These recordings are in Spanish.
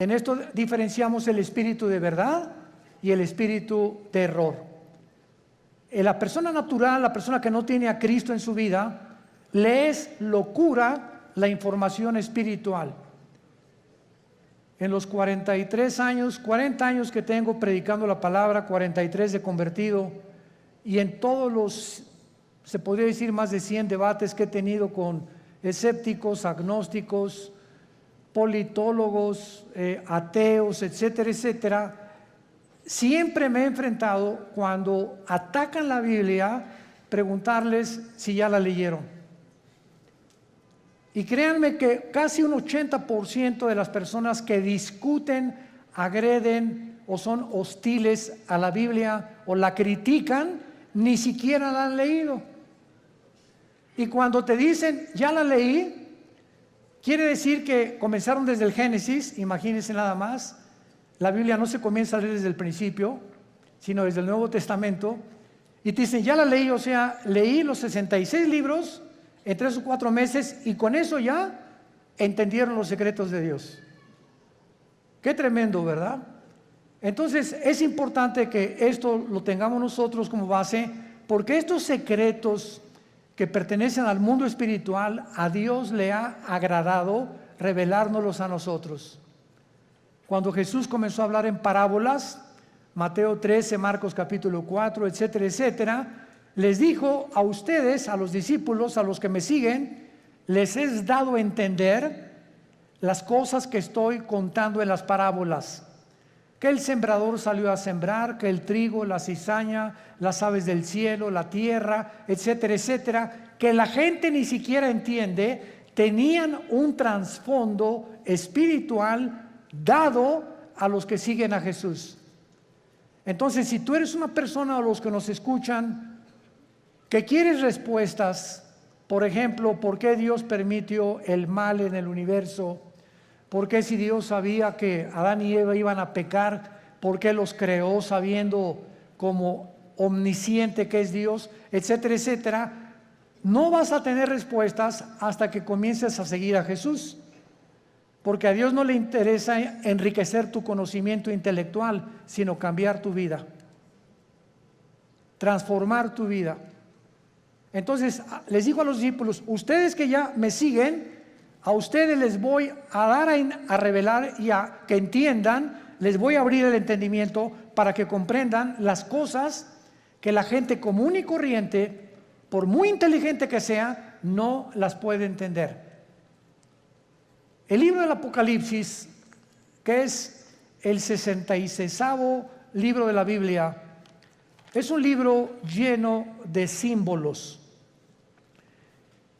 En esto diferenciamos el espíritu de verdad y el espíritu de error. La persona natural, la persona que no tiene a Cristo en su vida, le es locura la información espiritual. En los 43 años, 40 años que tengo predicando la palabra, 43 de convertido, y en todos los, se podría decir, más de 100 debates que he tenido con escépticos, agnósticos, politólogos, ateos, etcétera, etcétera, siempre me he enfrentado, cuando atacan la Biblia, preguntarles si ya la leyeron. Y créanme que casi un 80% de las personas que discuten, agreden o son hostiles a la Biblia o la critican, ni siquiera la han leído. Y cuando te dicen, ya la leí, quiere decir que comenzaron desde el Génesis. Imagínense nada más. La Biblia no se comienza a leer desde el principio, sino desde el Nuevo Testamento. Y te dicen, ya la leí, o sea, leí los 66 libros en 3 o 4 meses, y con eso ya entendieron los secretos de Dios. Qué tremendo, ¿verdad? Entonces es importante que esto lo tengamos nosotros como base, porque estos secretos que pertenecen al mundo espiritual, a Dios le ha agradado revelárnoslos a nosotros. Cuando Jesús comenzó a hablar en parábolas, Mateo 13, Marcos capítulo 4, etcétera, etcétera, les dijo a ustedes, a los discípulos, a los que me siguen, les he dado a entender las cosas que estoy contando en las parábolas. Que el sembrador salió a sembrar, que el trigo, la cizaña, las aves del cielo, la tierra, etcétera, etcétera, que la gente ni siquiera entiende, tenían un trasfondo espiritual dado a los que siguen a Jesús. Entonces, si tú eres una persona, o los que nos escuchan, que quieres respuestas, por ejemplo, ¿por qué Dios permitió el mal en el universo? ¿Por qué, si Dios sabía que Adán y Eva iban a pecar, por qué los creó sabiendo como omnisciente que es Dios, etcétera, etcétera? No vas a tener respuestas hasta que comiences a seguir a Jesús, porque a Dios no le interesa enriquecer tu conocimiento intelectual, sino cambiar tu vida, transformar tu vida. Entonces les dijo a los discípulos, ustedes que ya me siguen, a ustedes les voy a dar a revelar y a que entiendan, les voy a abrir el entendimiento para que comprendan las cosas que la gente común y corriente, por muy inteligente que sea, no las puede entender. El libro del Apocalipsis, que es el 66º libro de la Biblia, es un libro lleno de símbolos.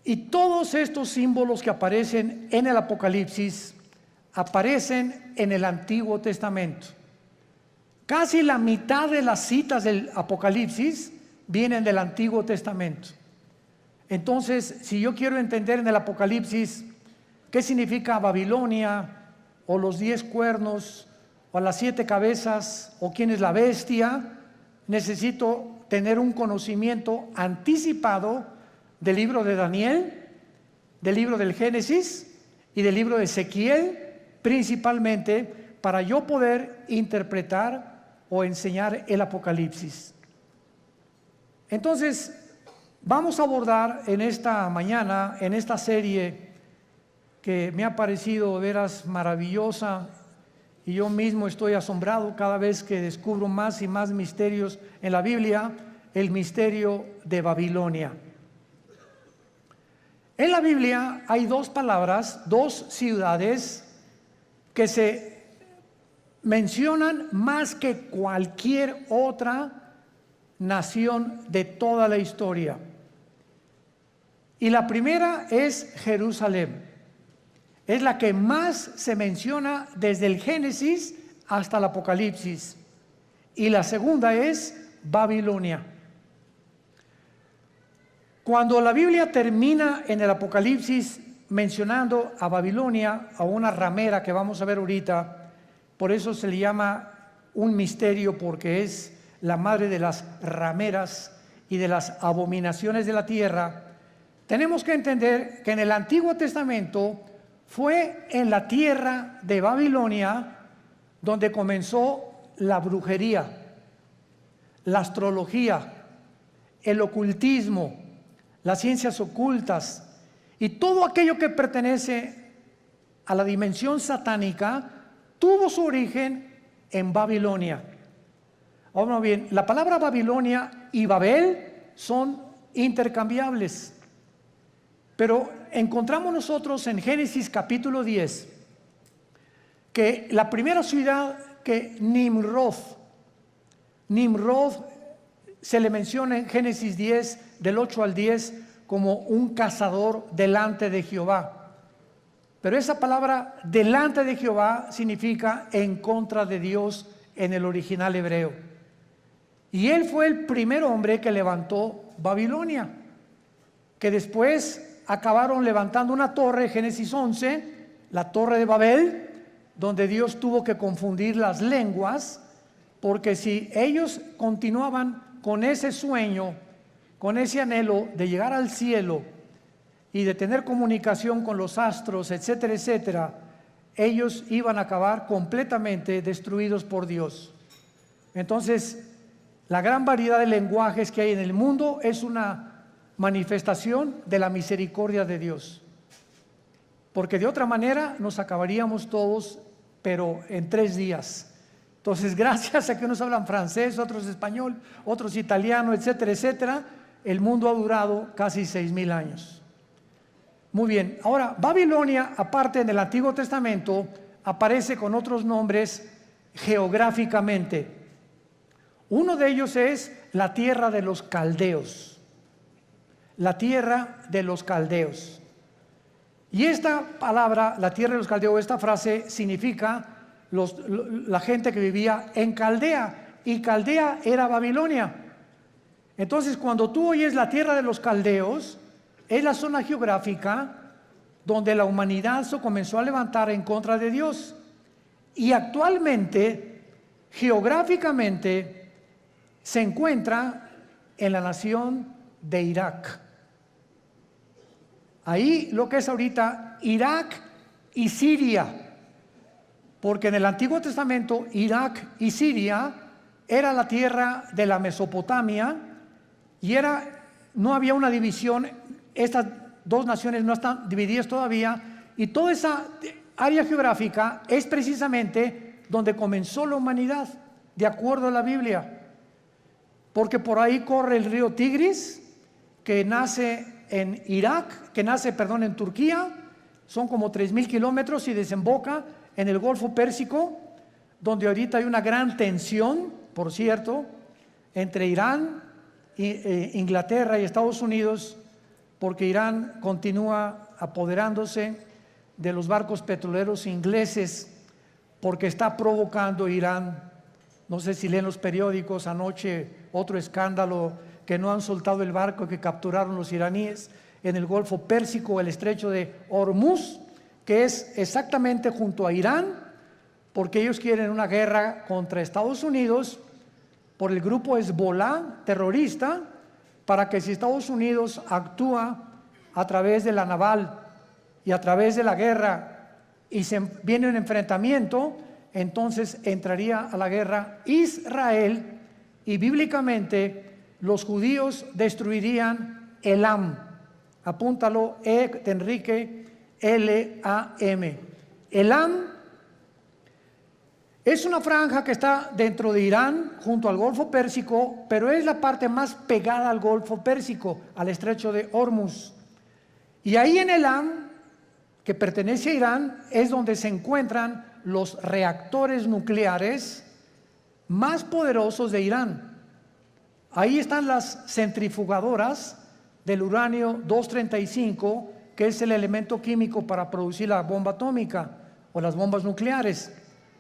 Y todos estos símbolos que aparecen en el Apocalipsis aparecen en el Antiguo Testamento. Casi la mitad de las citas del Apocalipsis vienen del Antiguo Testamento. Entonces, si yo quiero entender en el Apocalipsis qué significa Babilonia, o los 10 cuernos, o las 7 cabezas, o quién es la bestia, necesito tener un conocimiento anticipado del libro de Daniel, del libro del Génesis y del libro de Ezequiel, principalmente para yo poder interpretar o enseñar el Apocalipsis. Entonces, vamos a abordar en esta mañana, en esta serie que me ha parecido de veras maravillosa, y yo mismo estoy asombrado cada vez que descubro más y más misterios en la Biblia, el misterio de Babilonia. En la Biblia hay 2 palabras, 2 ciudades que se mencionan más que cualquier otra nación de toda la historia. Y la primera es Jerusalén. Es la que más se menciona desde el Génesis hasta el Apocalipsis. Y la segunda es Babilonia. Cuando la Biblia termina en el Apocalipsis mencionando a Babilonia, a una ramera que vamos a ver ahorita, por eso se le llama un misterio, porque es la madre de las rameras y de las abominaciones de la tierra. Tenemos que entender que en el Antiguo Testamento fue en la tierra de Babilonia donde comenzó la brujería, la astrología, el ocultismo, las ciencias ocultas y todo aquello que pertenece a la dimensión satánica tuvo su origen en Babilonia. Ahora bien, la palabra Babilonia y Babel son intercambiables, pero encontramos nosotros en Génesis capítulo 10 que la primera ciudad que Nimrod se le menciona en Génesis 10 del 8 al 10 como un cazador delante de Jehová. Pero esa palabra delante de Jehová significa en contra de Dios en el original hebreo. Y él fue el primer hombre que levantó Babilonia, que después acabaron levantando una torre, Génesis 11, la torre de Babel, donde Dios tuvo que confundir las lenguas, porque si ellos continuaban con ese sueño, con ese anhelo de llegar al cielo y de tener comunicación con los astros, etcétera, etcétera, ellos iban a acabar completamente destruidos por Dios. Entonces, la gran variedad de lenguajes que hay en el mundo es una manifestación de la misericordia de Dios, porque de otra manera nos acabaríamos todos, pero en 3 días. Entonces, gracias a que unos hablan francés, otros español, otros italiano, etcétera, etcétera, el mundo ha durado casi 6,000 años. Muy bien, ahora Babilonia, aparte en el Antiguo Testamento, aparece con otros nombres geográficamente. Uno de ellos es la tierra de los caldeos. La tierra de los caldeos. Y esta palabra, la tierra de los caldeos, esta frase significa la gente que vivía en Caldea, y Caldea era Babilonia. Entonces, cuando tú oyes la tierra de los caldeos, es la zona geográfica donde la humanidad se comenzó a levantar en contra de Dios. Y actualmente, geográficamente, se encuentra en la nación de Irak. Ahí lo que es ahorita Irak y Siria, porque en el Antiguo Testamento Irak y Siria era la tierra de la Mesopotamia y no había una división, estas dos naciones no están divididas todavía, y toda esa área geográfica es precisamente donde comenzó la humanidad, de acuerdo a la Biblia, porque por ahí corre el río Tigris, que nace en en Turquía, son como 3,000 kilómetros y desemboca en el Golfo Pérsico, donde ahorita hay una gran tensión, por cierto, entre Irán, Inglaterra y Estados Unidos, porque Irán continúa apoderándose de los barcos petroleros ingleses, porque está provocando Irán. No sé si leen los periódicos, anoche otro escándalo, que no han soltado el barco que capturaron los iraníes en el Golfo Pérsico, el estrecho de Hormuz, que es exactamente junto a Irán, porque ellos quieren una guerra contra Estados Unidos por el grupo Hezbollah terrorista, para que si Estados Unidos actúa a través de la naval y a través de la guerra y viene un enfrentamiento, entonces entraría a la guerra Israel, y bíblicamente los judíos destruirían Elam. Apúntalo, de Enrique, L-A-M. Elam es una franja que está dentro de Irán, junto al Golfo Pérsico, pero es la parte más pegada al Golfo Pérsico, al estrecho de Hormuz. Y ahí en Elam, que pertenece a Irán, es donde se encuentran los reactores nucleares más poderosos de Irán. Ahí están las centrifugadoras del uranio 235, que es el elemento químico para producir la bomba atómica o las bombas nucleares.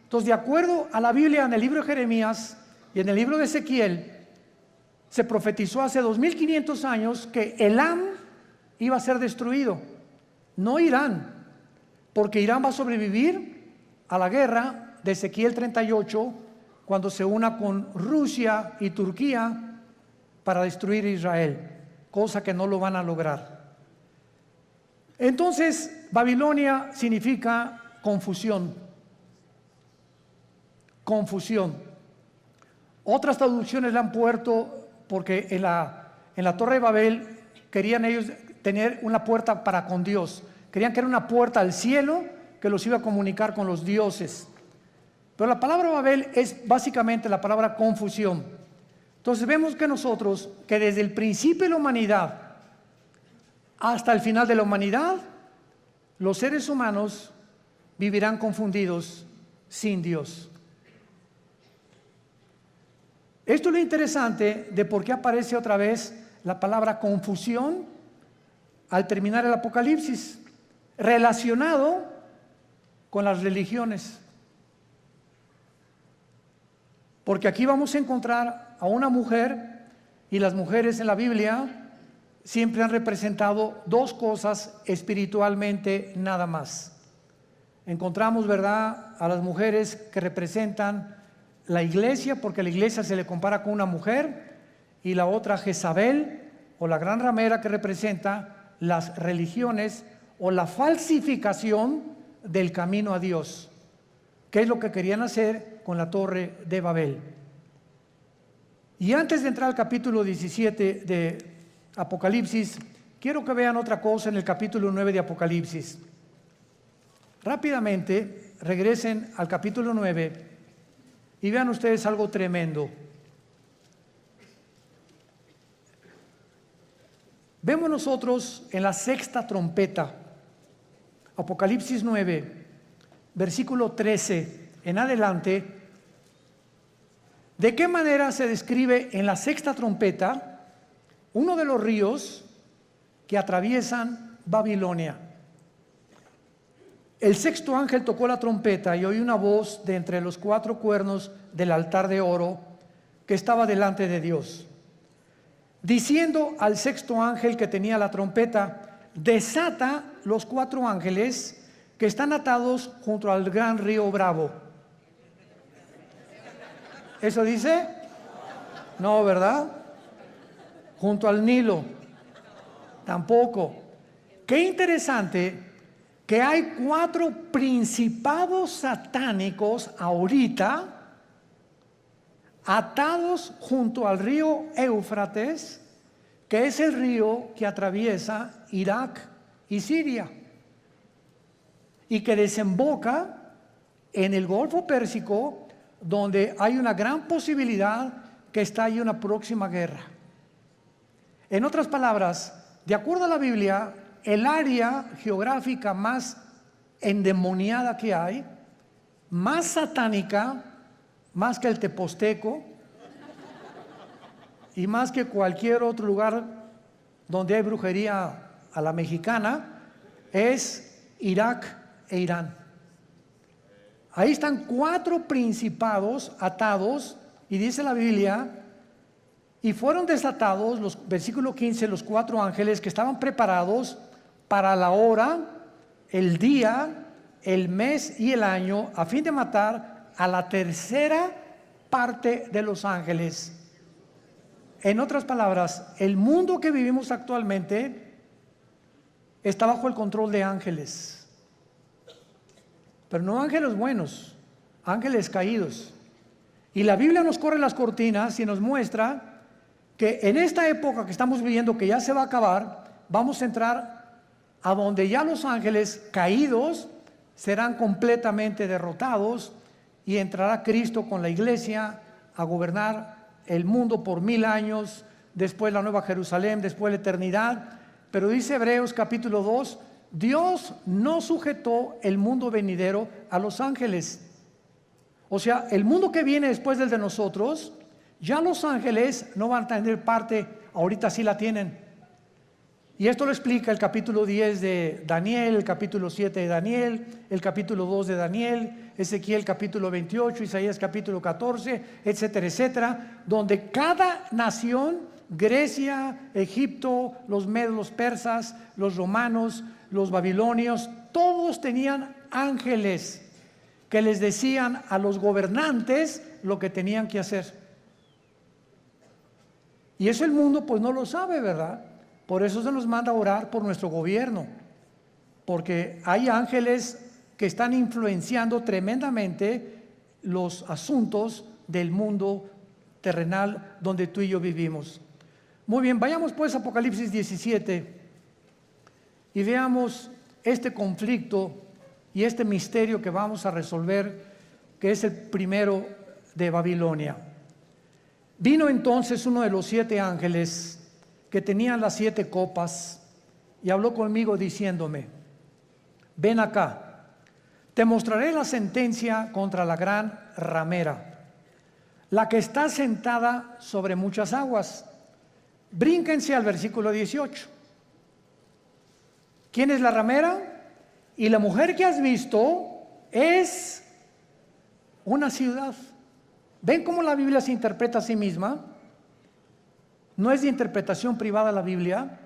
Entonces, de acuerdo a la Biblia, en el libro de Jeremías y en el libro de Ezequiel, se profetizó hace 2500 años que Elam iba a ser destruido, no Irán, porque Irán va a sobrevivir a la guerra de Ezequiel 38 cuando se una con Rusia y Turquía para destruir Israel, cosa que no lo van a lograr. Entonces, Babilonia significa confusión. Confusión. Otras traducciones la han puesto porque en la Torre de Babel querían ellos tener una puerta para con Dios. Querían que era una puerta al cielo que los iba a comunicar con los dioses. Pero la palabra Babel es básicamente la palabra confusión. Entonces vemos que nosotros, que desde el principio de la humanidad hasta el final de la humanidad, los seres humanos vivirán confundidos sin Dios. Esto es lo interesante de por qué aparece otra vez la palabra confusión al terminar el Apocalipsis, relacionado con las religiones. Porque aquí vamos a encontrar a una mujer, y las mujeres en la Biblia siempre han representado dos cosas espiritualmente nada más. Encontramos, ¿verdad?, a las mujeres que representan la iglesia, porque a la iglesia se le compara con una mujer, y la otra Jezabel, o la gran ramera, que representa las religiones o la falsificación del camino a Dios, que es lo que querían hacer con la Torre de Babel. Y antes de entrar al capítulo 17 de Apocalipsis, quiero que vean otra cosa en el capítulo 9 de Apocalipsis. Rápidamente regresen al capítulo 9 y vean ustedes algo tremendo. Vemos nosotros en la sexta trompeta, Apocalipsis 9, versículo 13 en adelante, de qué manera se describe en la sexta trompeta uno de los ríos que atraviesan Babilonia. El sexto ángel tocó la trompeta y oí una voz de entre los cuatro cuernos del altar de oro que estaba delante de Dios, diciendo al sexto ángel que tenía la trompeta: desata los cuatro ángeles que están atados junto al gran río Bravo. ¿Eso dice? No, ¿verdad? Junto al Nilo. Tampoco. Qué interesante que hay cuatro principados satánicos ahorita atados junto al río Éufrates, que es el río que atraviesa Irak y Siria y que desemboca en el Golfo Pérsico, donde hay una gran posibilidad que estalle una próxima guerra. En otras palabras, de acuerdo a la Biblia, el área geográfica más endemoniada que hay, más satánica, más que el Teposteco y más que cualquier otro lugar donde hay brujería a la mexicana, es Irak e Irán. Ahí están cuatro principados atados, y dice la Biblia, y fueron desatados, versículo 15, los cuatro ángeles que estaban preparados para la hora, el día, el mes y el año, a fin de matar a la tercera parte de los ángeles. En otras palabras, el mundo que vivimos actualmente está bajo el control de ángeles. Pero no ángeles buenos, ángeles caídos. Y la Biblia nos corre las cortinas y nos muestra que en esta época que estamos viviendo, que ya se va a acabar, vamos a entrar a donde ya los ángeles caídos serán completamente derrotados y entrará Cristo con la iglesia a gobernar el mundo por 1000 años, después la Nueva Jerusalén, después la eternidad. Pero dice Hebreos capítulo 2, Dios no sujetó el mundo venidero a los ángeles. O sea, el mundo que viene después del de nosotros, ya los ángeles no van a tener parte, ahorita sí la tienen. Y esto lo explica el capítulo 10 de Daniel, el capítulo 7 de Daniel, el capítulo 2 de Daniel, Ezequiel capítulo 28, Isaías capítulo 14, etcétera, etcétera, donde cada nación, Grecia, Egipto, los medos, los persas, los romanos, los babilonios, todos tenían ángeles que les decían a los gobernantes lo que tenían que hacer. Y eso el mundo pues no lo sabe, ¿verdad? Por eso se nos manda a orar por nuestro gobierno. porque hay ángeles que están influenciando tremendamente los asuntos del mundo terrenal donde tú y yo vivimos. Muy bien, vayamos pues a Apocalipsis 17 y veamos este conflicto y este misterio que vamos a resolver, que es el primero de Babilonia. Vino entonces uno de los 7 ángeles que tenían las 7 copas y habló conmigo diciéndome: ven acá, te mostraré la sentencia contra la gran ramera, la que está sentada sobre muchas aguas. Brínquense al versículo 18. ¿Quién es la ramera? Y la mujer que has visto es una ciudad. ¿Ven cómo la Biblia se interpreta a sí misma? No es de interpretación privada la Biblia.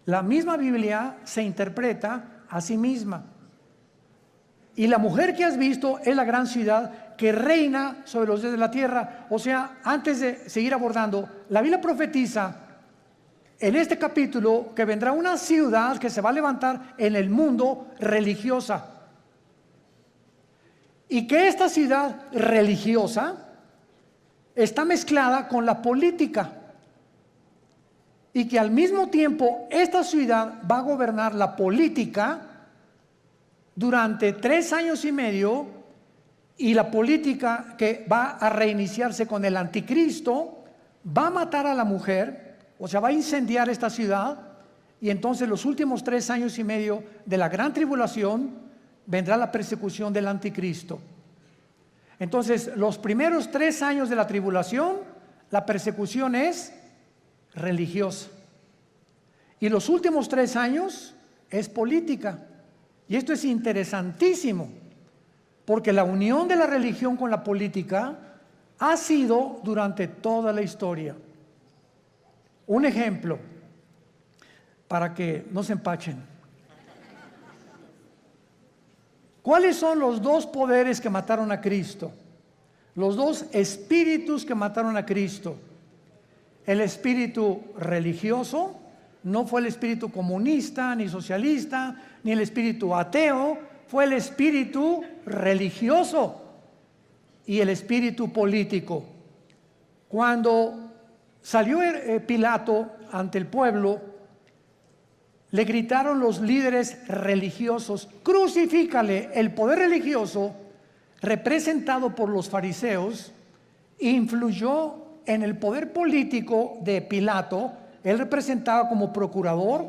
La misma Biblia se interpreta a sí misma. Y la mujer que has visto es la gran ciudad que reina sobre los dioses de la tierra. O sea, antes de seguir abordando, la Biblia profetiza en este capítulo que vendrá una ciudad que se va a levantar en el mundo religiosa. Y que esta ciudad religiosa está mezclada con la política. Y que al mismo tiempo esta ciudad va a gobernar la política durante 3 años y medio, y la política que va a reiniciarse con el anticristo va a matar a la mujer. O sea, va a incendiar esta ciudad, y entonces los últimos 3 años y medio de la gran tribulación vendrá la persecución del anticristo. Entonces, los primeros 3 años de la tribulación, la persecución es religiosa. Y los últimos 3 años es política. Y esto es interesantísimo, porque la unión de la religión con la política ha sido durante toda la historia. Un ejemplo, para que no se empachen. ¿Cuáles son los 2 poderes que mataron a Cristo? Los 2 espíritus que mataron a Cristo. El espíritu religioso, no fue el espíritu comunista, ni socialista, ni el espíritu ateo, fue el espíritu religioso y el espíritu político. Cuando salió Pilato ante el pueblo, le gritaron los líderes religiosos: crucifícale. El poder religioso, representado por los fariseos, influyó en el poder político de Pilato. Él representaba como procurador,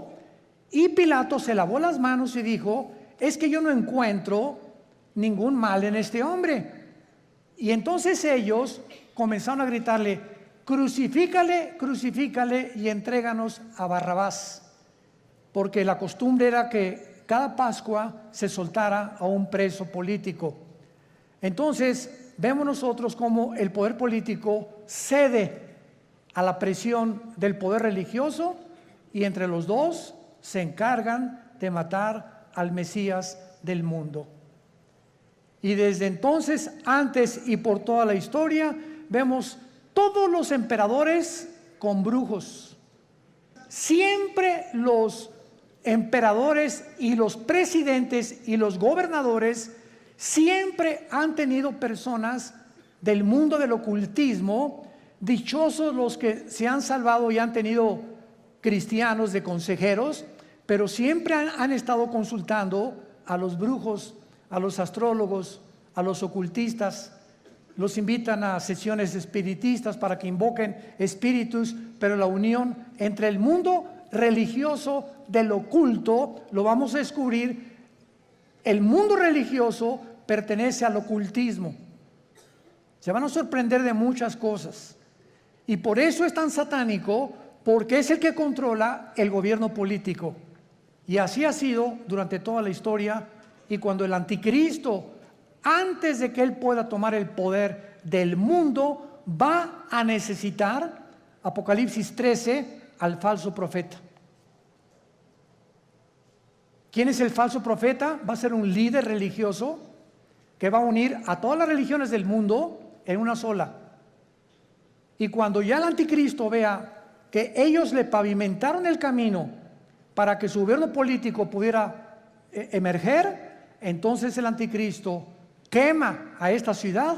y Pilato se lavó las manos y dijo: es que yo no encuentro ningún mal en este hombre. Y entonces ellos comenzaron a gritarle: crucifícale, crucifícale y entréganos a Barrabás. Porque la costumbre era que cada Pascua se soltara a un preso político. Entonces vemos nosotros cómo el poder político cede a la presión del poder religioso, y entre los 2 se encargan de matar al Mesías del mundo. Y desde entonces, antes y por toda la historia, vemos todos los emperadores con brujos. Siempre los emperadores y los presidentes y los gobernadores siempre han tenido personas del mundo del ocultismo. Dichosos los que se han salvado y han tenido cristianos de consejeros, pero siempre han estado consultando a los brujos, a los astrólogos, a los ocultistas. Los invitan a sesiones espiritistas para que invoquen espíritus, pero la unión entre el mundo religioso del oculto, lo vamos a descubrir. El mundo religioso pertenece al ocultismo. Se van a sorprender de muchas cosas, y por eso es tan satánico, porque es el que controla el gobierno político. Y así ha sido durante toda la historia. Y cuando el anticristo, antes de que él pueda tomar el poder del mundo, va a necesitar, Apocalipsis 13, al falso profeta. ¿Quién es el falso profeta? Va a ser un líder religioso que va a unir a todas las religiones del mundo en una sola. Y cuando ya el anticristo vea que ellos le pavimentaron el camino para que su gobierno político pudiera emerger, entonces el anticristo quema a esta ciudad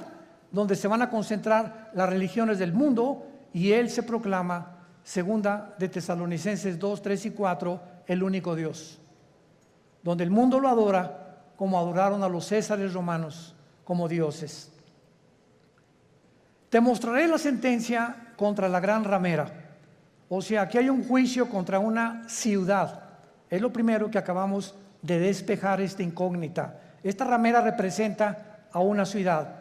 donde se van a concentrar las religiones del mundo y él se proclama, segunda de Tesalonicenses 2, 3 y 4, el único Dios, donde el mundo lo adora como adoraron a los césares romanos como dioses. Te mostraré la sentencia contra la gran ramera. O sea, aquí hay un juicio contra una ciudad. Es lo primero que acabamos de despejar esta incógnita. Esta ramera representa a una ciudad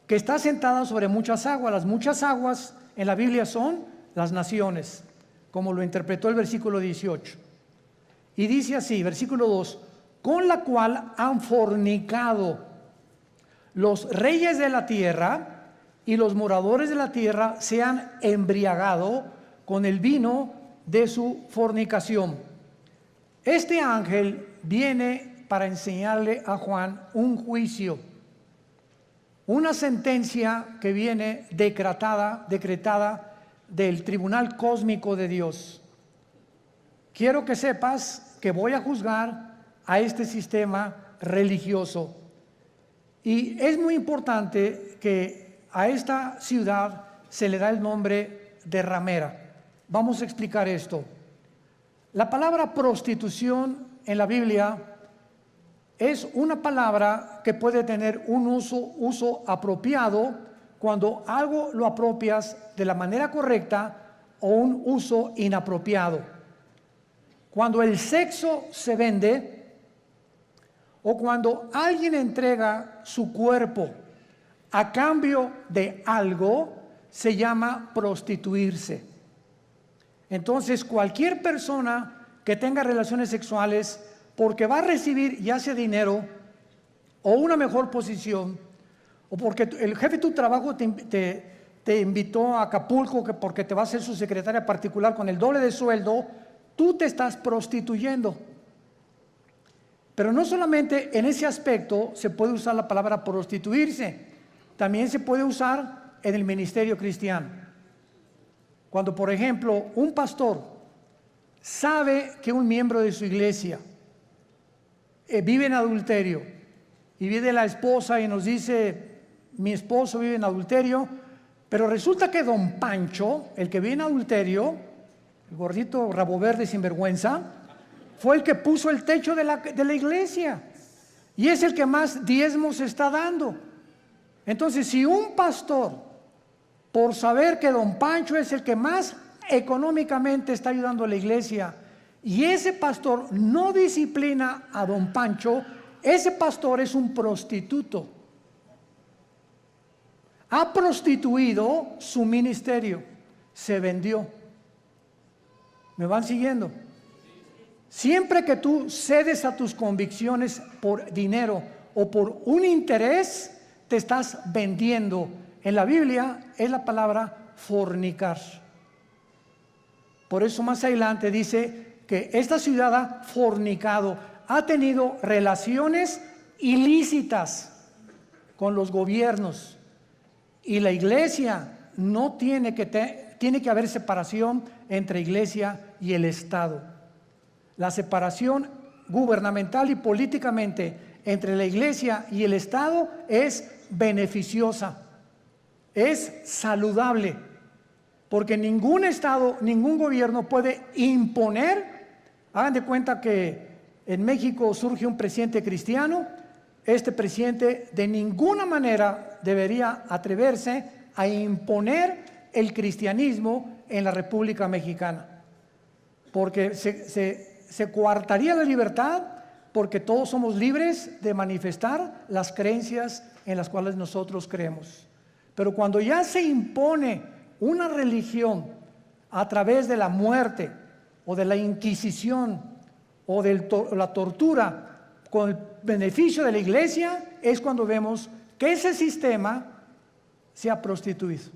que está sentada sobre muchas aguas. Las muchas aguas en la Biblia son las naciones, como lo interpretó el versículo 18. Y dice así, versículo 2, con la cual han fornicado los reyes de la tierra y los moradores de la tierra se han embriagado con el vino de su fornicación. Este ángel viene para enseñarle a Juan un juicio, una sentencia que viene decretada del tribunal cósmico de Dios. Quiero que sepas que voy a juzgar a este sistema religioso. Y es muy importante que a esta ciudad se le da el nombre de ramera. Vamos a explicar esto. La palabra prostitución en la Biblia es una palabra que puede tener un uso apropiado cuando algo lo apropias de la manera correcta o un uso inapropiado. Cuando el sexo se vende o cuando alguien entrega su cuerpo a cambio de algo, se llama prostituirse. Entonces, cualquier persona que tenga relaciones sexuales porque va a recibir ya sea dinero o una mejor posición, o porque el jefe de tu trabajo te invitó a Acapulco porque te va a ser su secretaria particular con el doble de sueldo, tú te estás prostituyendo. Pero no solamente en ese aspecto se puede usar la palabra prostituirse, también se puede usar en el ministerio cristiano. Cuando, por ejemplo, un pastor sabe que un miembro de su iglesia vive en adulterio y viene la esposa y nos dice, mi esposo vive en adulterio, pero resulta que don Pancho, el que vive en adulterio, el gordito rabo verde sinvergüenza, fue el que puso el techo de la iglesia y es el que más diezmos está dando. Entonces, si un pastor, por saber que don Pancho es el que más económicamente está ayudando a la iglesia, y ese pastor no disciplina a don Pancho, ese pastor es un prostituto. Ha prostituido su ministerio, se vendió. ¿Me van siguiendo? Siempre que tú cedes a tus convicciones por dinero o por un interés, te estás vendiendo. En la Biblia es la palabra fornicar. Por eso más adelante dice que esta ciudad ha fornicado, ha tenido relaciones ilícitas con los gobiernos. Y la iglesia no tiene que haber separación entre iglesia y el Estado. La separación gubernamental y políticamente entre la iglesia y el Estado es beneficiosa, es saludable, porque ningún Estado, ningún gobierno puede imponer. Hagan de cuenta que en México surge un presidente cristiano. Este presidente de ninguna manera debería atreverse a imponer el cristianismo en la República Mexicana, porque se coartaría la libertad, porque todos somos libres de manifestar las creencias en las cuales nosotros creemos. Pero cuando ya se impone una religión a través de la muerte o de la Inquisición o de la tortura con el beneficio de la iglesia, es cuando vemos que ese sistema se ha prostituido.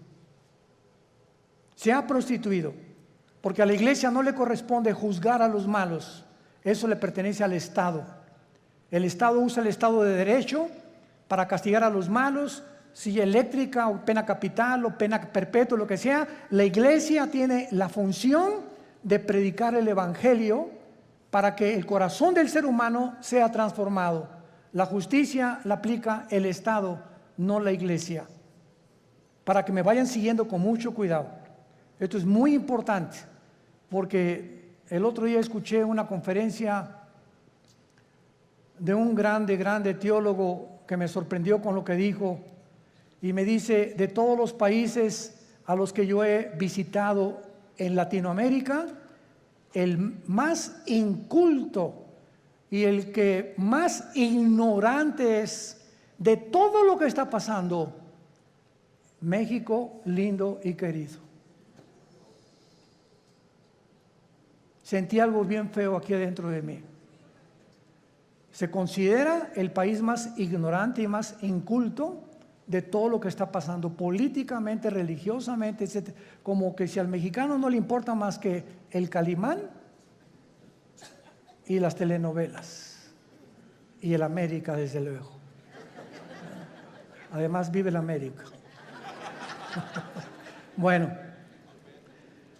Se ha prostituido, porque a la iglesia no le corresponde juzgar a los malos, eso le pertenece al Estado. El Estado usa el Estado de Derecho para castigar a los malos, silla eléctrica o pena capital o pena perpetua, lo que sea. La iglesia tiene la función de predicar el Evangelio para que el corazón del ser humano sea transformado. La justicia la aplica el Estado, no la iglesia. Para que me vayan siguiendo con mucho cuidado. Esto es muy importante, porque el otro día escuché una conferencia de un grande teólogo que me sorprendió con lo que dijo, y me dice: de todos los países a los que yo he visitado en Latinoamérica, el más inculto y el que más ignorante es de todo lo que está pasando, México lindo y querido. Sentí algo bien feo aquí adentro de mí. Se considera el país más ignorante y más inculto de todo lo que está pasando políticamente, religiosamente, etc. Como que si al mexicano no le importa más que el Calimán y las telenovelas y el América, desde luego. Además vive el América. Bueno,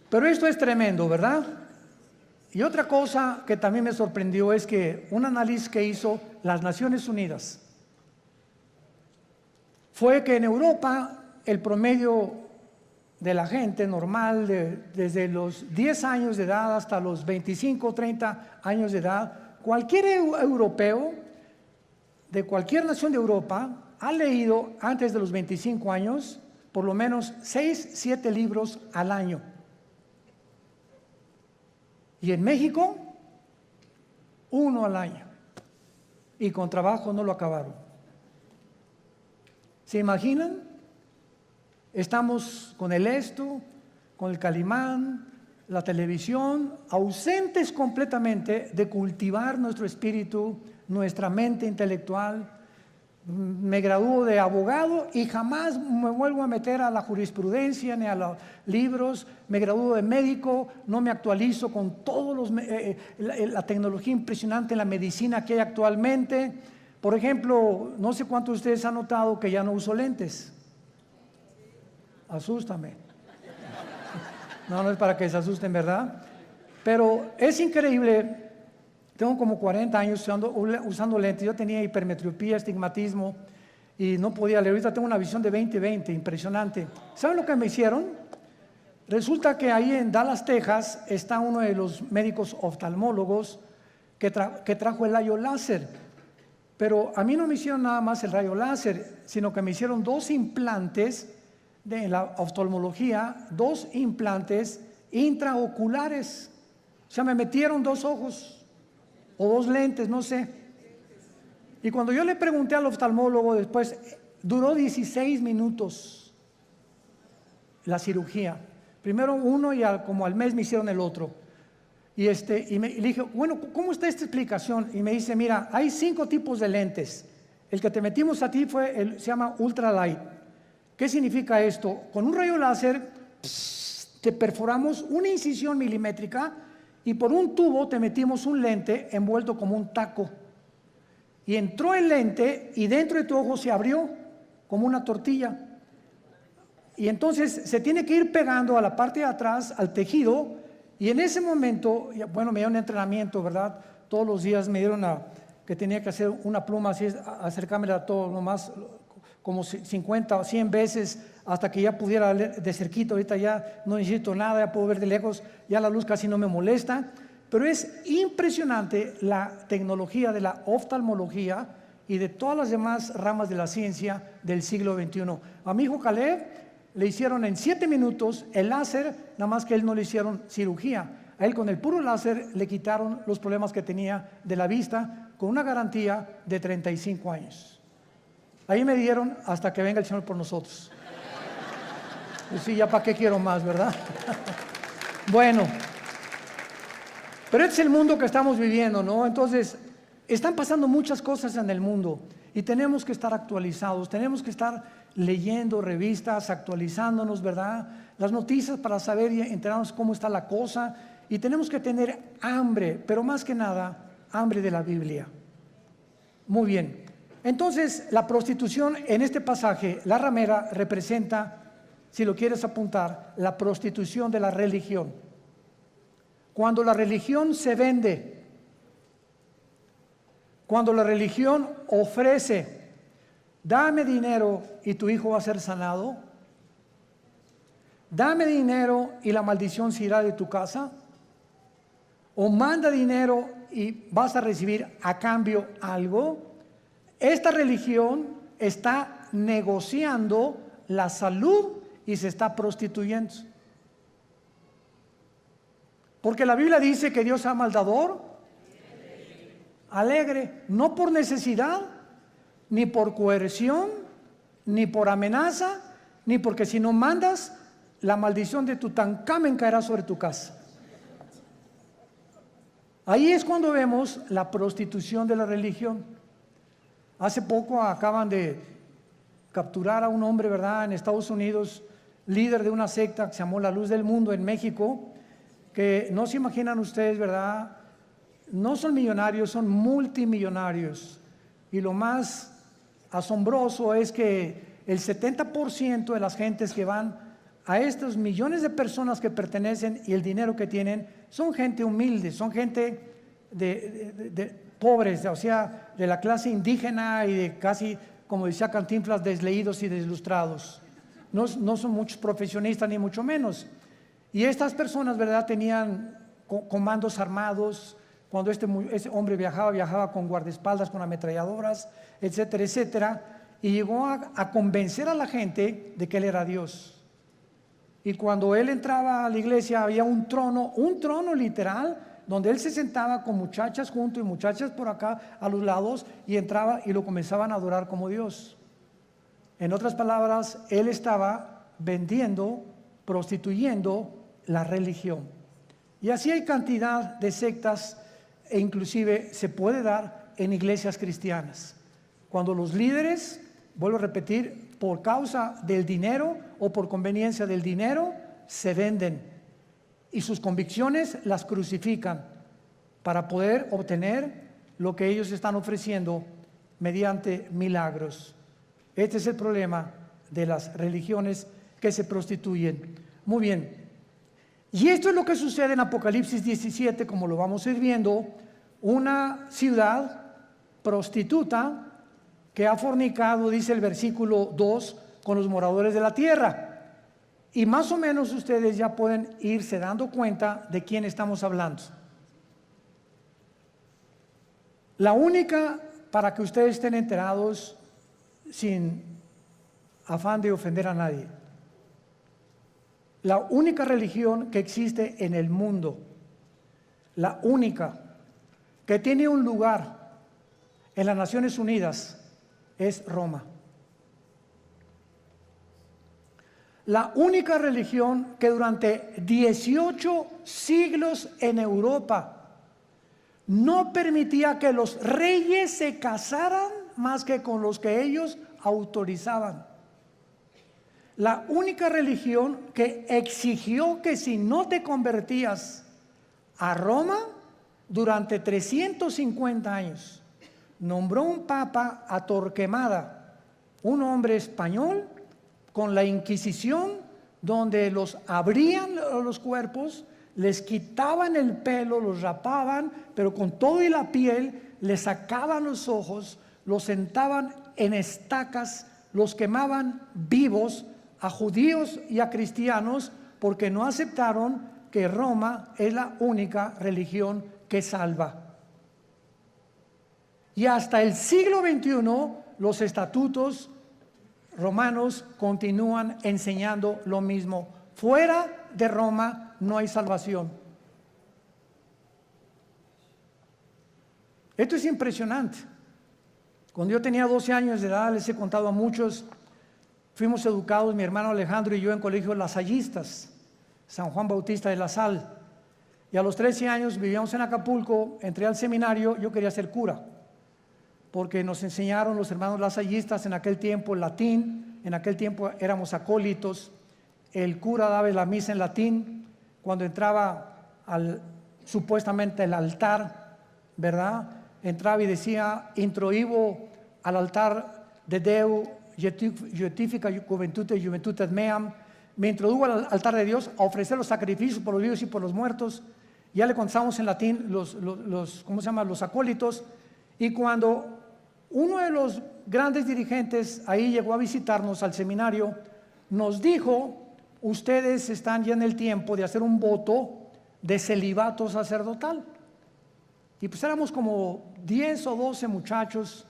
pero esto es tremendo, ¿verdad? Y otra cosa que también me sorprendió es que un análisis que hizo las Naciones Unidas fue que en Europa el promedio de la gente normal, desde los 10 años de edad hasta los 25 o 30 años de edad, cualquier europeo de cualquier nación de Europa ha leído antes de los 25 años por lo menos 6, 7 libros al año. Y en México, 1 al año. Y con trabajo no lo acabaron. ¿Se imaginan? Estamos con el esto, con el Calimán, la televisión, ausentes completamente de cultivar nuestro espíritu, nuestra mente intelectual. Me gradúo de abogado y jamás me vuelvo a meter a la jurisprudencia ni a los libros. Me gradúo de médico, no me actualizo con todos la tecnología impresionante en la medicina que hay actualmente. Por ejemplo, no sé cuántos de ustedes han notado que ya no uso lentes. Asústame. No es para que se asusten, ¿verdad? Pero es increíble. Tengo como 40 años usando lentes. Yo tenía hipermetropía, estigmatismo y no podía leer. Ahorita tengo una visión de 20/20, impresionante. ¿Saben lo que me hicieron? Resulta que ahí en Dallas, Texas, está uno de los médicos oftalmólogos que trajo el rayo láser. Pero a mí no me hicieron nada más el rayo láser, sino que me hicieron 2 implantes de la oftalmología, 2 implantes intraoculares. O sea, me metieron 2 ojos. O 2 lentes, no sé. Y cuando yo le pregunté al oftalmólogo después, duró 16 minutos la cirugía. Primero uno y como al mes me hicieron el otro. Y le dije, bueno, ¿cómo está esta explicación? Y me dice, mira, hay 5 tipos de lentes. El que te metimos a ti se llama ultralight. ¿Qué significa esto? Con un rayo láser te perforamos una incisión milimétrica y por un tubo te metimos un lente envuelto como un taco. Y entró el lente y dentro de tu ojo se abrió como una tortilla. Y entonces se tiene que ir pegando a la parte de atrás, al tejido, y en ese momento, bueno, me dieron un entrenamiento, ¿verdad? Todos los días me dieron que tenía que hacer una pluma así, acercármela a todo, nomás como 50 o 100 veces hasta que ya pudiera ver de cerquita. Ahorita ya no necesito nada, ya puedo ver de lejos, ya la luz casi no me molesta. Pero es impresionante la tecnología de la oftalmología y de todas las demás ramas de la ciencia del siglo XXI. A mi hijo Caleb le hicieron en 7 minutos el láser, nada más que a él no le hicieron cirugía. A él con el puro láser le quitaron los problemas que tenía de la vista con una garantía de 35 años. Ahí me dieron hasta que venga el Señor por nosotros. Pues sí, ya para qué quiero más, ¿verdad? Bueno, pero este es el mundo que estamos viviendo, ¿no? Entonces, están pasando muchas cosas en el mundo y tenemos que estar actualizados, tenemos que estar leyendo revistas, actualizándonos, ¿verdad? Las noticias para saber y enterarnos cómo está la cosa, y tenemos que tener hambre, pero más que nada, hambre de la Biblia. Muy bien. Entonces, la prostitución en este pasaje, la ramera, representa, si lo quieres apuntar, la prostitución de la religión. Cuando la religión se vende Cuando la religión ofrece, dame dinero y tu hijo va a ser sanado, dame dinero y la maldición se irá de tu casa, o manda dinero y vas a recibir a cambio algo, esta religión está negociando la salud y se está prostituyendo. Porque la Biblia dice que Dios ama al dador alegre, no por necesidad, ni por coerción, ni por amenaza, ni porque si no mandas, la maldición de Tutankamen caerá sobre tu casa. Ahí es cuando vemos la prostitución de la religión. Hace poco acaban de capturar a un hombre, ¿verdad?, en Estados Unidos, líder de una secta que se llamó La Luz del Mundo en México, que no se imaginan ustedes, ¿verdad? No son millonarios, son multimillonarios. Y lo más asombroso es que el 70% de las gentes que van a estos millones de personas que pertenecen y el dinero que tienen son gente humilde, son gente de pobres, o sea, de la clase indígena y de casi, como decía Cantinflas, desleídos y desilustrados. No son muchos profesionistas ni mucho menos. Y estas personas, ¿verdad?, tenían comandos armados. Cuando este hombre viajaba con guardaespaldas, con ametralladoras, etcétera, etcétera, y llegó a convencer a la gente de que él era Dios. Y cuando él entraba a la iglesia había un trono literal, donde él se sentaba con muchachas junto y muchachas por acá a los lados, y entraba y lo comenzaban a adorar como Dios. En otras palabras, él estaba vendiendo, prostituyendo la religión. Y así hay cantidad de sectas, e inclusive se puede dar en iglesias cristianas. Cuando los líderes, vuelvo a repetir, por causa del dinero o por conveniencia del dinero, se venden y sus convicciones las crucifican para poder obtener lo que ellos están ofreciendo mediante milagros. Este es el problema de las religiones que se prostituyen. Muy bien. Y esto es lo que sucede en Apocalipsis 17, como lo vamos a ir viendo, una ciudad prostituta que ha fornicado, dice el versículo 2, con los moradores de la tierra. Y más o menos ustedes ya pueden irse dando cuenta de quién estamos hablando. La única, para que ustedes estén enterados, sin afán de ofender a nadie, la única religión que existe en el mundo, la única que tiene un lugar en las Naciones Unidas, es Roma. La única religión que durante 18 siglos en Europa no permitía que los reyes se casaran más que con los que ellos autorizaban. La única religión que exigió que si no te convertías a Roma durante 350 años, nombró un papa a Torquemada, un hombre español, con la Inquisición, donde los abrían los cuerpos, les quitaban el pelo, los rapaban, pero con todo y la piel, les sacaban los ojos, los sentaban en estacas, los quemaban vivos a judíos y a cristianos, porque no aceptaron que Roma es la única religión que salva. Y hasta el siglo XXI los estatutos romanos continúan enseñando lo mismo. Fuera de Roma no hay salvación. Esto es impresionante. Cuando yo tenía 12 años de edad, les he contado a muchos, fuimos educados, mi hermano Alejandro y yo, en colegios lasallistas, San Juan Bautista de la Sal. Y a los 13 años vivíamos en Acapulco, entré al seminario, yo quería ser cura, porque nos enseñaron los hermanos lasallistas en aquel tiempo el latín, en aquel tiempo éramos acólitos, el cura daba la misa en latín, cuando entraba supuestamente al altar, ¿verdad?, entraba y decía, introibo al altar de Deu, Justifica Juventudes Meam, me introdujo al altar de Dios a ofrecer los sacrificios por los vivos y por los muertos. Ya le contamos en latín los ¿cómo se llama?, los acólitos, Y cuando uno de los grandes dirigentes ahí llegó a visitarnos al seminario, nos dijo: ustedes están ya en el tiempo de hacer un voto de celibato sacerdotal. Y pues éramos como 10 o 12 muchachos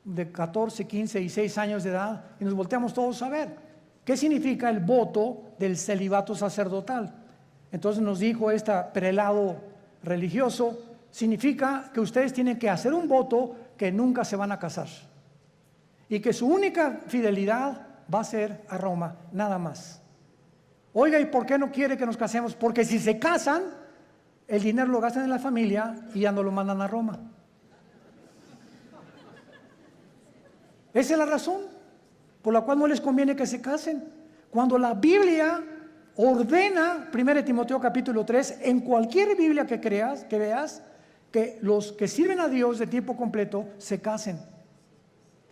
de 14, 15 y 6 años de edad, y nos volteamos todos a ver qué significa el voto del celibato sacerdotal. Entonces nos dijo este prelado religioso: significa que ustedes tienen que hacer un voto que nunca se van a casar y que su única fidelidad va a ser a Roma, nada más. Oiga, ¿y por qué no quiere que nos casemos? Porque si se casan, el dinero lo gastan en la familia y ya no lo mandan a Roma. Esa es la razón por la cual no les conviene que se casen. Cuando la Biblia ordena, 1 Timoteo capítulo 3, en cualquier Biblia que veas, que los que sirven a Dios de tiempo completo se casen,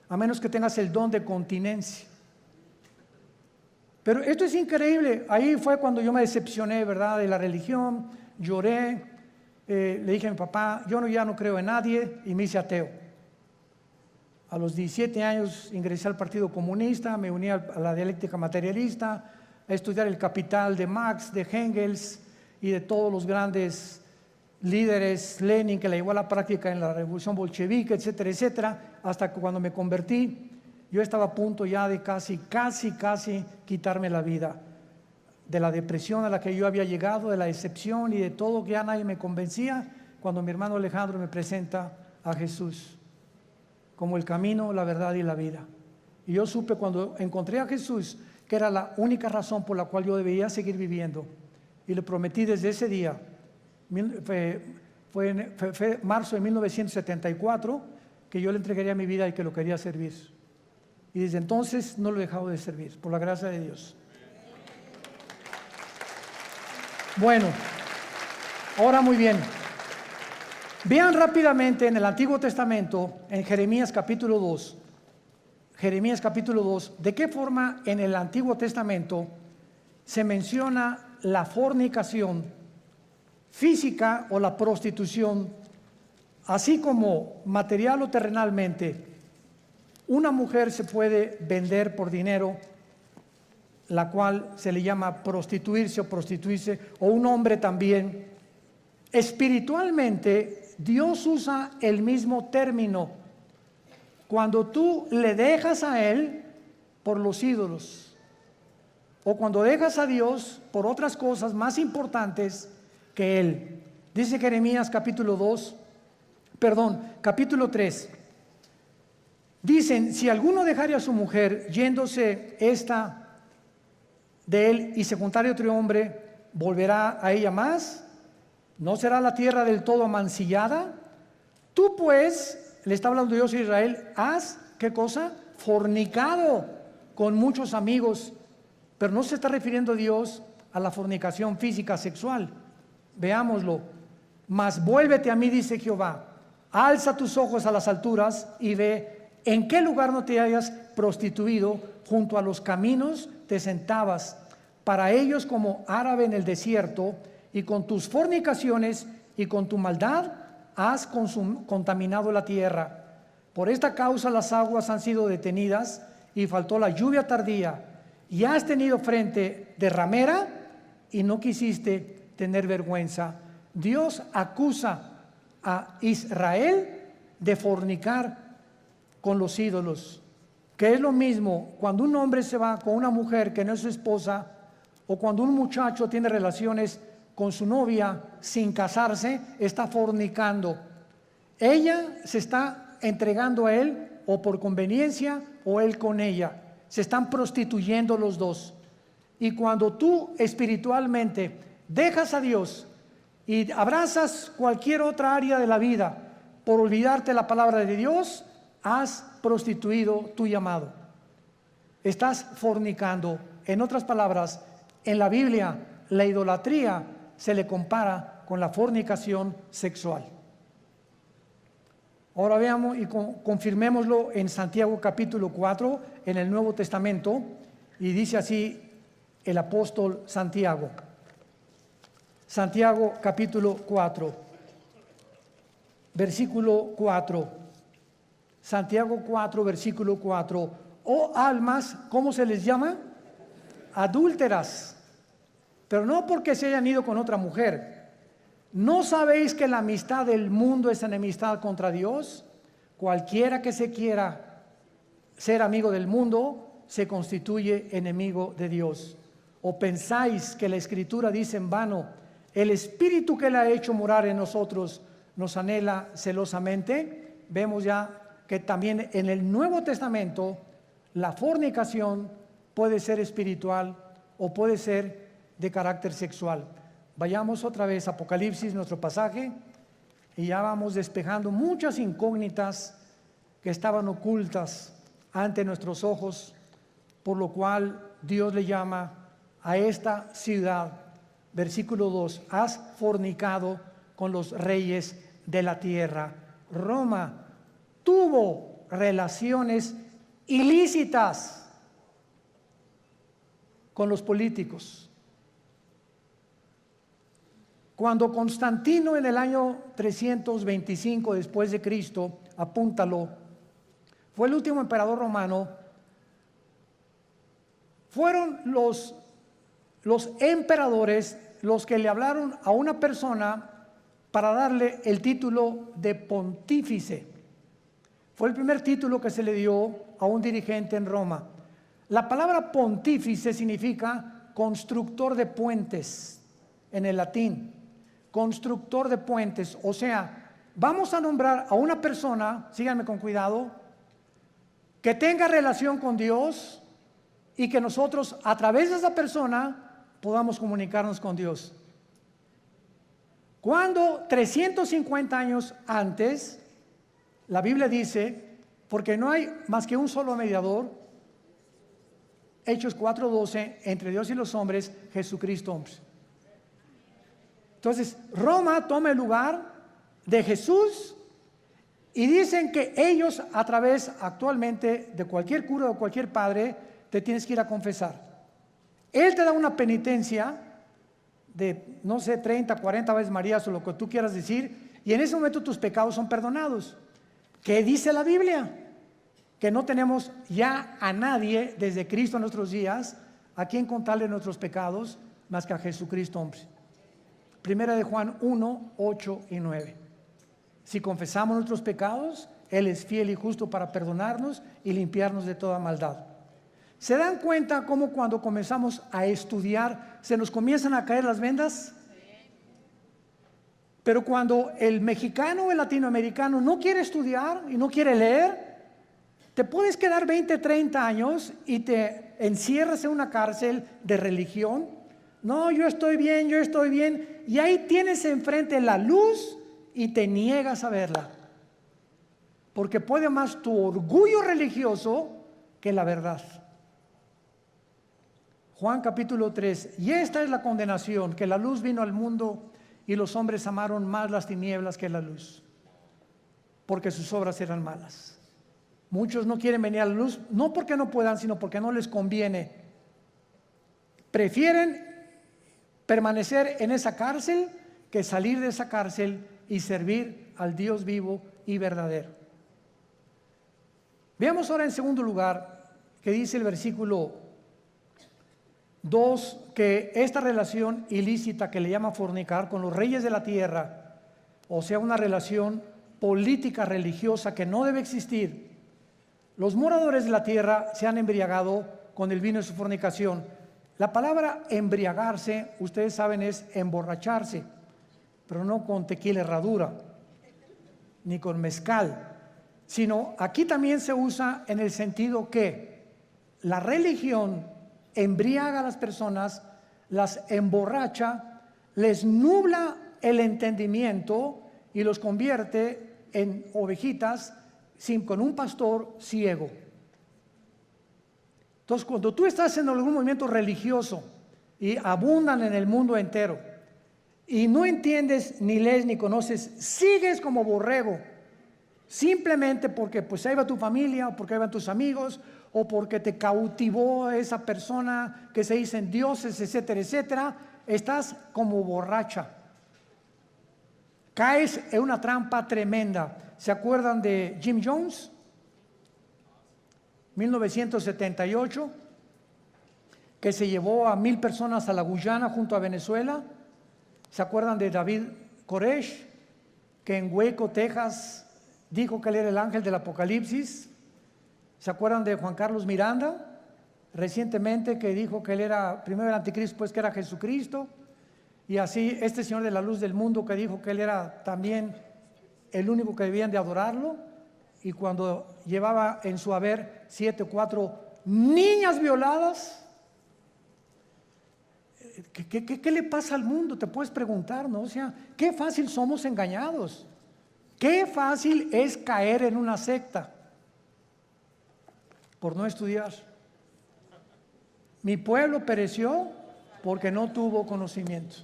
a menos que tengas el don de continencia. Pero esto es increíble. Ahí fue cuando yo me decepcioné, ¿verdad?, de la religión. Lloré, le dije a mi papá: yo ya no creo en nadie, y me hice ateo. A los 17 años ingresé al Partido Comunista, me uní a la dialéctica materialista, a estudiar el Capital de Marx, de Engels y de todos los grandes líderes, Lenin, que la llevó a la práctica en la revolución bolchevique, etcétera, etcétera, hasta que cuando me convertí, yo estaba a punto ya de casi quitarme la vida, de la depresión a la que yo había llegado, de la decepción y de todo, que ya nadie me convencía, cuando mi hermano Alejandro me presenta a Jesús como el camino, la verdad y la vida. Y yo supe, cuando encontré a Jesús, que era la única razón por la cual yo debía seguir viviendo, y le prometí desde ese día. Fue marzo de 1974 que yo le entregaría mi vida y que lo quería servir. Y desde entonces no lo he dejado de servir, por la gracia de Dios. Bueno, ahora muy bien. Vean rápidamente en el Antiguo Testamento, en Jeremías capítulo 2, de qué forma en el Antiguo Testamento se menciona la fornicación física o la prostitución, así como material o terrenalmente. Una mujer se puede vender por dinero, la cual se le llama prostituirse o prostituirse, o un hombre también. Espiritualmente, Dios usa el mismo término cuando tú le dejas a Él por los ídolos, o cuando dejas a Dios por otras cosas más importantes que Él. Dice Jeremías capítulo 3. Dicen: si alguno dejare a su mujer, yéndose esta de él, y se juntare otro hombre, ¿volverá a ella más? ¿No será la tierra del todo amancillada? Tú pues, le está hablando Dios a Israel, has, ¿qué cosa? Fornicado con muchos amigos. Pero no se está refiriendo Dios a la fornicación física sexual. Veámoslo. Mas vuélvete a mí, dice Jehová, alza tus ojos a las alturas y ve en qué lugar no te hayas prostituido. Junto a los caminos te sentabas, para ellos como árabe en el desierto, y con tus fornicaciones y con tu maldad has contaminado la tierra. Por esta causa las aguas han sido detenidas y faltó la lluvia tardía, y has tenido frente de ramera y no quisiste tener vergüenza. Dios acusa a Israel de fornicar con los ídolos, que es lo mismo cuando un hombre se va con una mujer que no es su esposa, o cuando un muchacho tiene relaciones con su novia sin casarse, está fornicando. Ella se está entregando a él o por conveniencia, o él con ella. Se están prostituyendo los dos. Y cuando tú espiritualmente dejas a Dios y abrazas cualquier otra área de la vida por olvidarte la palabra de Dios, has prostituido tu llamado. Estás fornicando. En otras palabras, en la Biblia, la idolatría se le compara con la fornicación sexual. Ahora veamos y confirmémoslo en Santiago capítulo 4, en el Nuevo Testamento, y dice así el apóstol Santiago. Santiago capítulo 4, versículo 4. Santiago 4, versículo 4. Oh almas, ¿cómo se les llama? Adúlteras. Pero no porque se hayan ido con otra mujer. ¿No sabéis que la amistad del mundo es enemistad contra Dios? Cualquiera que se quiera ser amigo del mundo se constituye enemigo de Dios. ¿O pensáis que la Escritura dice en vano, el Espíritu que Él ha hecho morar en nosotros nos anhela celosamente? Vemos ya que también en el Nuevo Testamento la fornicación puede ser espiritual o puede ser de carácter sexual. Vayamos otra vez a Apocalipsis, nuestro pasaje, y ya vamos despejando muchas incógnitas que estaban ocultas ante nuestros ojos, por lo cual Dios le llama a esta ciudad, versículo 2, has fornicado con los reyes de la tierra. Roma tuvo relaciones ilícitas con los políticos. Cuando Constantino en el año 325 después de Cristo, apúntalo, fue el último emperador romano, fueron los emperadores los que le hablaron a una persona para darle el título de pontífice. Fue el primer título que se le dio a un dirigente en Roma. La palabra pontífice significa constructor de puentes en el latín. Constructor de puentes, o sea, vamos a nombrar a una persona, síganme con cuidado, que tenga relación con Dios y que nosotros a través de esa persona podamos comunicarnos con Dios. Cuando 350 años antes, la Biblia dice, porque no hay más que un solo mediador, Hechos 4:12, entre Dios y los hombres, Jesucristo. Entonces, Roma toma el lugar de Jesús y dicen que ellos a través actualmente de cualquier cura o cualquier padre te tienes que ir a confesar. Él te da una penitencia de, no sé, 30, 40 veces María o lo que tú quieras decir, y en ese momento tus pecados son perdonados. ¿Qué dice la Biblia? Que no tenemos ya a nadie desde Cristo en nuestros días a quien contarle nuestros pecados más que a Jesucristo, hombre. Primera de Juan 1, 8 y 9. Si confesamos nuestros pecados, Él es fiel y justo para perdonarnos y limpiarnos de toda maldad. ¿Se dan cuenta cómo cuando comenzamos a estudiar se nos comienzan a caer las vendas? Pero cuando el mexicano o el latinoamericano no quiere estudiar y no quiere leer, te puedes quedar 20, 30 años y te encierras en una cárcel de religión. No, yo estoy bien, y ahí tienes enfrente la luz y te niegas a verla, porque puede más tu orgullo religioso que la verdad. Juan capítulo 3, y esta es la condenación, que la luz vino al mundo y los hombres amaron más las tinieblas que la luz, porque sus obras eran malas. Muchos no quieren venir a la luz, no porque no puedan, sino porque no les conviene. Prefieren permanecer en esa cárcel que salir de esa cárcel y servir al Dios vivo y verdadero. Veamos ahora en segundo lugar que dice el versículo 2, que esta relación ilícita que le llama fornicar con los reyes de la tierra, o sea, una relación política religiosa que no debe existir. Los moradores de la tierra se han embriagado con el vino de su fornicación. La palabra embriagarse, ustedes saben, es emborracharse, pero no con tequila herradura, ni con mezcal, sino aquí también se usa en el sentido que la religión embriaga a las personas, las emborracha, les nubla el entendimiento y los convierte en ovejitas con un pastor ciego. Entonces, cuando tú estás en algún movimiento religioso y abundan en el mundo entero y no entiendes, ni lees, ni conoces, sigues como borrego, simplemente porque pues ahí va tu familia, o porque ahí van tus amigos, o porque te cautivó esa persona que se dicen dioses, etcétera, etcétera, estás como borracha. Caes en una trampa tremenda. ¿Se acuerdan de Jim Jones? 1978, que se llevó a 1,000 personas a la Guyana junto a Venezuela. ¿Se acuerdan de David Koresh, que en Waco, Texas, dijo que él era el ángel del Apocalipsis? ¿Se acuerdan de Juan Carlos Miranda, recientemente, que dijo que él era primero el anticristo, pues que era Jesucristo? Y así este señor de la luz del mundo, que dijo que él era también el único que debían de adorarlo, y cuando llevaba en su haber 7 o 4 niñas violadas. ¿Qué le pasa al mundo? Te puedes preguntar, ¿no? O sea, qué fácil somos engañados. Qué fácil es caer en una secta por no estudiar. Mi pueblo pereció porque no tuvo conocimiento.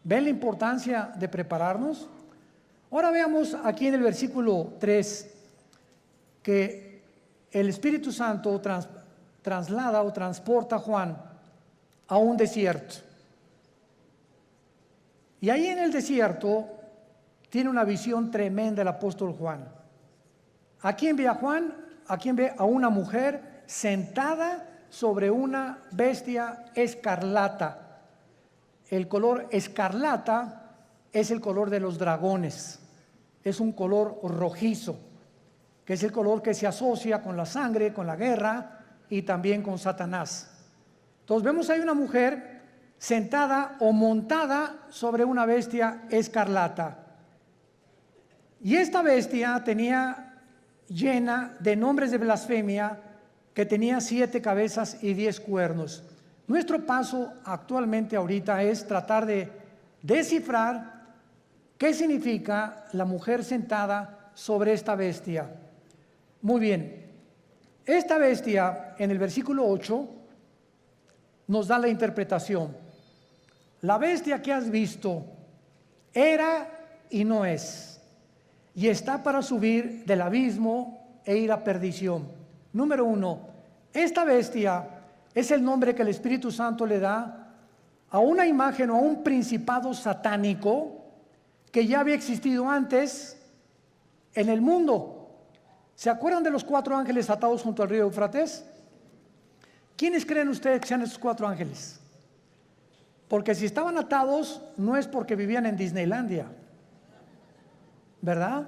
¿Ven la importancia de prepararnos? Ahora veamos aquí en el versículo 3 que el Espíritu Santo traslada o transporta a Juan a un desierto. Y ahí en el desierto tiene una visión tremenda el apóstol Juan. ¿A quién ve a Juan? ¿A quién ve? A una mujer sentada sobre una bestia escarlata. El color escarlata es el color de los dragones. Es un color rojizo, que es el color que se asocia con la sangre, con la guerra y también con Satanás. Entonces vemos ahí una mujer sentada o montada sobre una bestia escarlata. Y esta bestia tenía llena de nombres de blasfemia, que tenía 7 cabezas y 10 cuernos. Nuestro paso actualmente ahorita es tratar de descifrar qué significa la mujer sentada sobre esta bestia. Muy bien, esta bestia en el versículo 8 nos da la interpretación. La bestia que has visto era y no es, y está para subir del abismo e ir a perdición. Número 1, esta bestia es el nombre que el Espíritu Santo le da a una imagen o a un principado satánico que ya había existido antes en el mundo. ¿Se acuerdan de los 4 ángeles atados junto al río Éufrates? ¿Quiénes creen ustedes que sean esos 4 ángeles? Porque si estaban atados, no es porque vivían en Disneylandia, ¿verdad?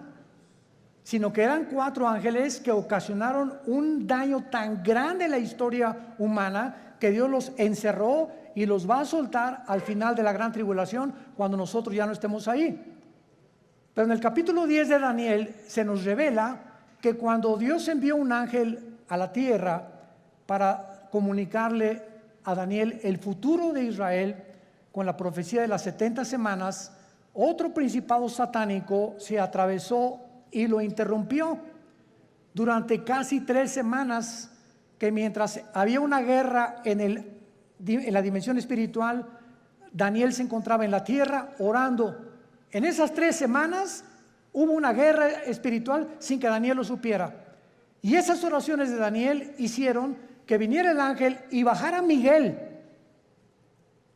Sino que eran 4 ángeles que ocasionaron un daño tan grande en la historia humana que Dios los encerró y los va a soltar al final de la gran tribulación, cuando nosotros ya no estemos ahí. Pero en el capítulo 10 de Daniel se nos revela que cuando Dios envió un ángel a la tierra para comunicarle a Daniel el futuro de Israel con la profecía de las 70 semanas, otro principado satánico se atravesó y lo interrumpió durante casi 3 semanas, que mientras había una guerra en la dimensión espiritual, Daniel se encontraba en la tierra orando. En esas 3 semanas hubo una guerra espiritual sin que Daniel lo supiera. Y esas oraciones de Daniel hicieron que viniera el ángel y bajara Miguel,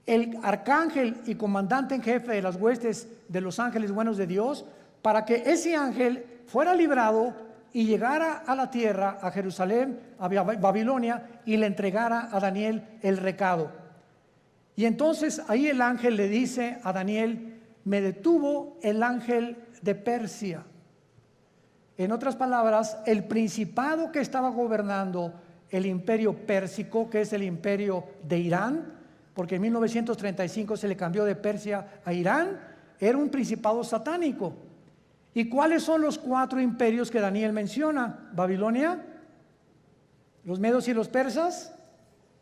el arcángel y comandante en jefe de las huestes de los ángeles buenos de Dios, para que ese ángel fuera librado y llegara a la tierra, a Jerusalén, a Babilonia, y le entregara a Daniel el recado. Y entonces ahí el ángel le dice a Daniel: me detuvo el ángel de Persia. En otras palabras, el principado que estaba gobernando el imperio pérsico, que es el imperio de Irán, porque en 1935 se le cambió de Persia a Irán, era un principado satánico. ¿Y cuáles son los 4 imperios que Daniel menciona? Babilonia, los medos y los persas,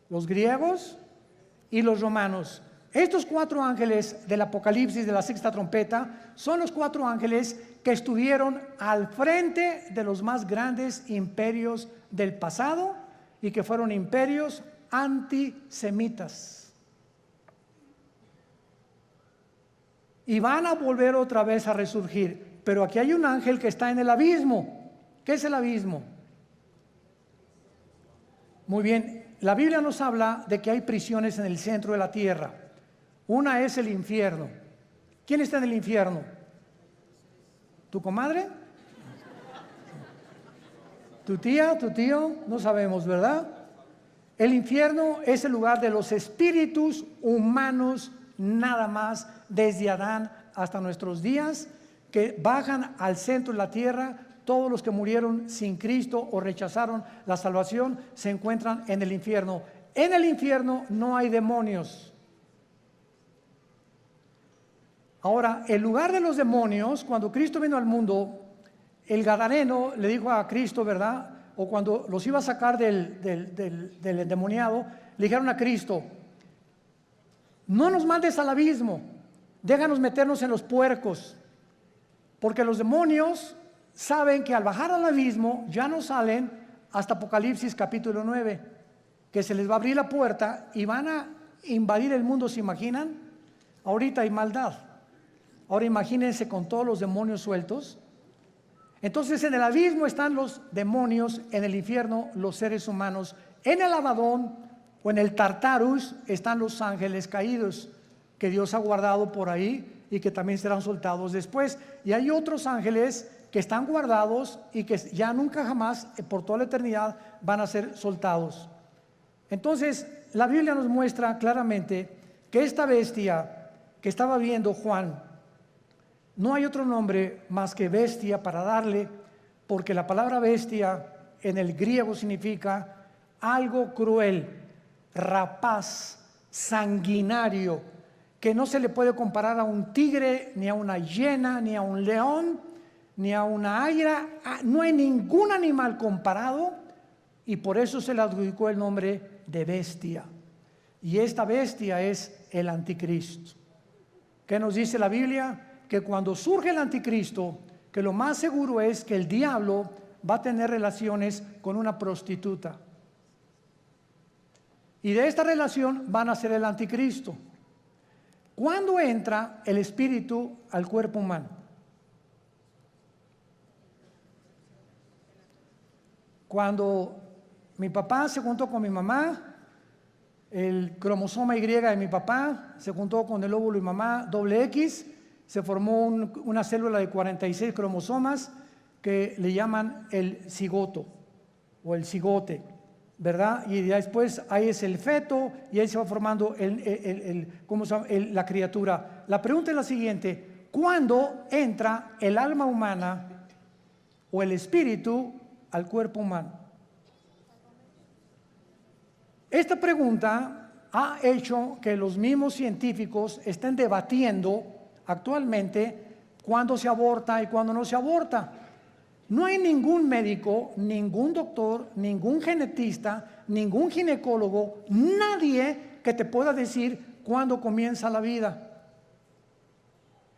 los griegos y los romanos. Estos 4 ángeles del Apocalipsis de la 6ª trompeta son los 4 ángeles que estuvieron al frente de los más grandes imperios del pasado y que fueron imperios antisemitas. Y van a volver otra vez a resurgir. Pero aquí hay un ángel que está en el abismo. ¿Qué es el abismo? Muy bien, la Biblia nos habla de que hay prisiones en el centro de la tierra. Una es el infierno. ¿Quién está en el infierno? ¿Tu comadre? ¿Tu tía, tu tío? No sabemos, ¿verdad? El infierno es el lugar de los espíritus humanos, nada más, desde Adán hasta nuestros días, que bajan al centro de la tierra. Todos los que murieron sin Cristo o rechazaron la salvación se encuentran en el infierno. En el infierno no hay demonios. Ahora, el lugar de los demonios, cuando Cristo vino al mundo, el gadareno le dijo a Cristo, ¿verdad? O cuando los iba a sacar del endemoniado, le dijeron a Cristo: no nos mandes al abismo, déjanos meternos en los puercos, porque los demonios saben que al bajar al abismo ya no salen hasta Apocalipsis capítulo 9, que se les va a abrir la puerta y van a invadir el mundo. ¿Se imaginan? Ahorita hay maldad. Ahora imagínense con todos los demonios sueltos. Entonces en el abismo están los demonios, en el infierno los seres humanos, en el Abadón o en el Tartarus están los ángeles caídos que Dios ha guardado por ahí y que también serán soltados después. Y hay otros ángeles que están guardados y que ya nunca jamás, por toda la eternidad, van a ser soltados. Entonces la Biblia nos muestra claramente que esta bestia que estaba viendo Juan, no hay otro nombre más que bestia para darle, porque la palabra bestia en el griego significa algo cruel, rapaz, sanguinario, que no se le puede comparar a un tigre, ni a una hiena, ni a un león, ni a una águila. No hay ningún animal comparado, y por eso se le adjudicó el nombre de bestia. Y esta bestia es el anticristo. ¿Qué nos dice la Biblia? Que cuando surge el anticristo, que lo más seguro es que el diablo va a tener relaciones con una prostituta. Y de esta relación van a ser el anticristo. ¿Cuándo entra el espíritu al cuerpo humano? Cuando mi papá se juntó con mi mamá, el cromosoma Y de mi papá se juntó con el óvulo de mi mamá, doble X, se formó una célula de 46 cromosomas que le llaman el cigoto o el cigote, ¿verdad? Y después ahí es el feto y ahí se va formando ¿cómo se llama? La criatura. La pregunta es la siguiente: ¿cuándo entra el alma humana o el espíritu al cuerpo humano? Esta pregunta ha hecho que los mismos científicos estén debatiendo actualmente cuándo se aborta y cuándo no se aborta. No hay ningún médico, ningún doctor, ningún genetista, ningún ginecólogo, nadie que te pueda decir cuándo comienza la vida.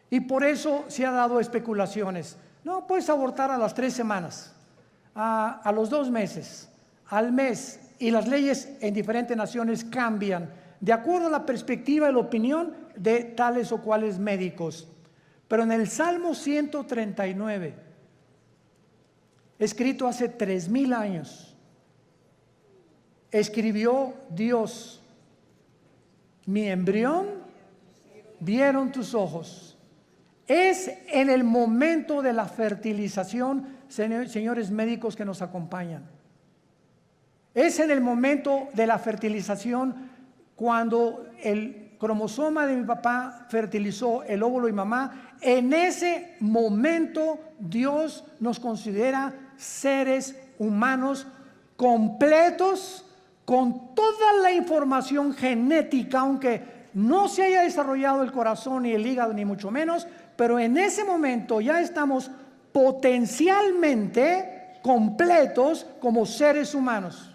Y por eso se ha dado especulaciones. No, puedes abortar a las 3 semanas, a los 2 meses, al mes. Y las leyes en diferentes naciones cambian de acuerdo a la perspectiva y la opinión de tales o cuales médicos. Pero en el Salmo 139, escrito hace 3000 años, escribió Dios: mi embrión vieron tus ojos. Es en el momento de la fertilización, señores médicos que nos acompañan, es en el momento de la fertilización cuando el cromosoma de mi papá fertilizó el óvulo de mi mamá. En ese momento Dios nos considera seres humanos completos, con toda la información genética, aunque no se haya desarrollado el corazón ni el hígado ni mucho menos, pero en ese momento ya estamos potencialmente completos como seres humanos.